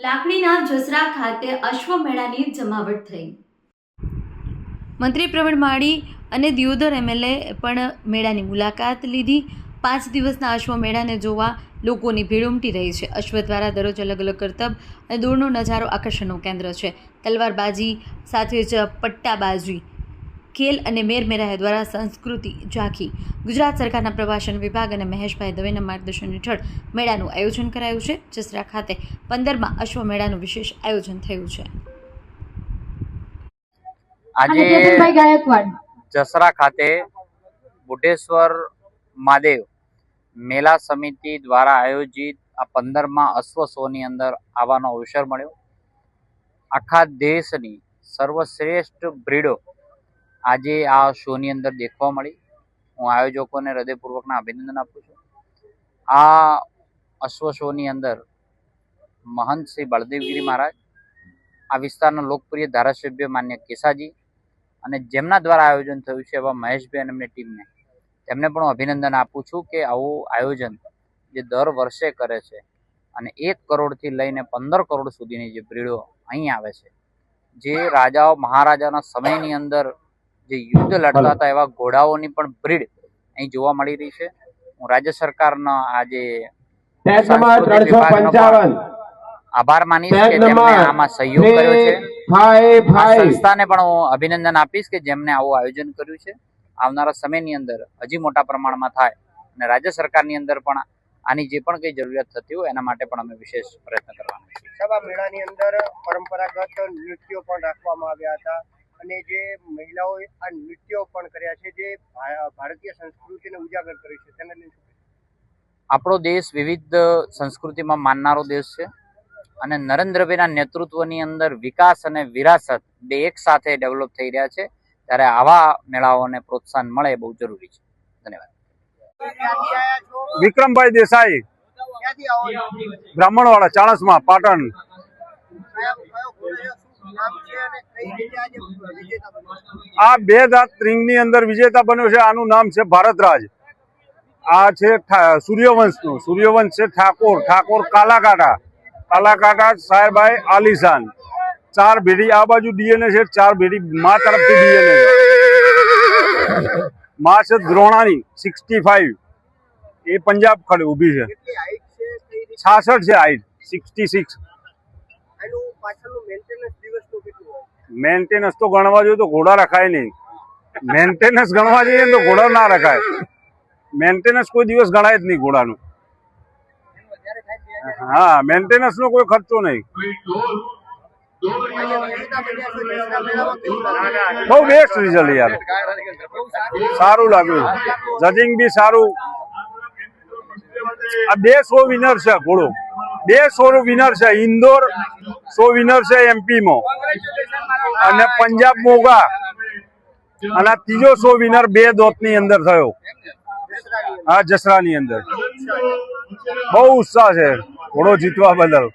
લાકડીના જસરા ખાતે અશ્વમેળાની જમાવટ થઈ। મંત્રી પ્રવીણ માળી અને દિયોદર એમએલએ પણ મેળાની મુલાકાત લીધી। 5 દિવસના અશ્વમેળાને જોવા લોકોની ભીડ ઉમટી રહી છે। અશ્વ દ્વારા દરરોજ અલગ અલગ કરતબ અને દોડનો નજારો આકર્ષણનું કેન્દ્ર છે। તલવારબાજી સાથે જ પટ્ટાબાજી, ખેલ અને મેરમેરાયા દ્વારા સંસ્કૃતિ ઝાંખી। ગુજરાત સરકારના પ્રવાસન વિભાગ અને મહેશભાઈ દવેના માર્ગદર્શન હેઠળ મેળાનું આયોજન કરાયું છે। જસરા ખાતે 15મા અશ્વમેળાનું વિશેષ આયોજન થયું છે। આજે જસરા ખાતે બુઢેશ્વર મહાદેવ મેલા સમિતિ દ્વારા આયોજિત આ 15મા અશ્વ શોની અંદર આવવાનો અવસર મળ્યો। આખા દેશની સર્વશ્રેષ્ઠ બ્રીડો આજે આ શોની અંદર દેખવા મળી। હું આયોજકોને હૃદયપૂર્વકના અભિનંદન આપું છું। આ અશ્વ શોની અંદર મહંત શ્રી બળદેવગીરી મહારાજ, આ વિસ્તારના લોકપ્રિય ધારાસભ્ય માન્ય કેસાજી અને જેમના દ્વારા આયોજન થયું છે એવા મહેશભાઈ અને એમની ટીમને તેમને પણ હું અભિનંદન આપું છું કે આવું આયોજન જે દર વર્ષે કરે છે અને 1 કરોડથી લઈને 15 કરોડ સુધીની જે બ્રીડો અહીં આવે છે, જે રાજાઓ મહારાજાના સમયની અંદર જે યુદ્ધ લડતા હતા એવા ઘોડાઓની પણ બ્રીડ અહીં જોવા મળી રહી છે। હું રાજ્ય સરકારના આજે આભાર માનીશ કે જેમણે આમાં સહયોગ કર્યો છે। આ સંસ્થાને પણ હું અભિનંદન આપીશ કે જેમને આવું આયોજન કર્યું છે। આવનારા સમયની અંદર હજી મોટા પ્રમાણમાં થાય અને રાજ્ય સરકારની અંદર પણ આની જે પણ કઈ જરૂરિયાત થતી હોય એના માટે પણ અમે વિશેષ પ્રયત્ન કરવાના છીએ। સભા મેળાની અંદર પરંપરાગત નૃત્યો પણ રાખવામાં આવ્યા હતા અને જે મહિલાઓએ આ નૃત્યો પણ કર્યા છે જે ભારતીય સંસ્કૃતિને ઉજાગર કરી છે। તેને લઈને આપણો દેશ વિવિધ સંસ્કૃતિમાં માનનારો દેશ છે અને નરેન્દ્રભાઈના નેતૃત્વની અંદર વિકાસ અને વિરાસત બે એક સાથે ડેવલપ થઈ રહ્યા છે, ત્યારે આવા મેળાઓને પ્રોત્સાહન મળે એ બહુ જરૂરી છે। ધન્યવાદ। વિક્રમભાઈ દેસાઈ, બ્રાહ્મણવાડા, ચાણસમા, પાટણ। આ 2 દાંત રિંગની અંદર વિજેતા બન્યો છે। આનું નામ છે ભારતરાજ। આ છે સૂર્યવંશનું। સૂર્યવંશ છે ઠાકોર કાલાકાટા સાહેબાઈ આલીશાન। 4 ભેડી આ બાજુ ડીએનએ છે, 4 ભેડી મા તરફથી ડીએનએ છે। મા છે દ્રોણાની 65, એ પંજાબ ખડે ઊભી છે। 66 છે હાઈટ, 66। મેન્ટેનન્સ તો ગણવા જોઈએ તો ઘોડા રખાય નહીં। મેન્ટેનન્સ ગણવા જઈએ તો ઘોડા ના રખાય। મેન્ટેનન્સ કોઈ દિવસ ગણાય જ નહીં ઘોડાનું। હા, મેન્ટેનન્સ નો કોઈ ખર્ચો નહીં। બહુ બેસ્ટ રિઝલ્ટ યાર, સારું લાગ્યું। જજિંગ બી સારું। આ 2 શો વિનર છે ઘોડો, 2 શો વિનર છે। ઇન્દોર શો વિનર છે એમપી માં અને પંજાબ મોગા, અને આ 3જો શો વિનર 2 દોતની અંદર થયો। હા, જસરાની અંદર। બહુ ઉત્સાહ છે ઘોડો જીતવા બદલ।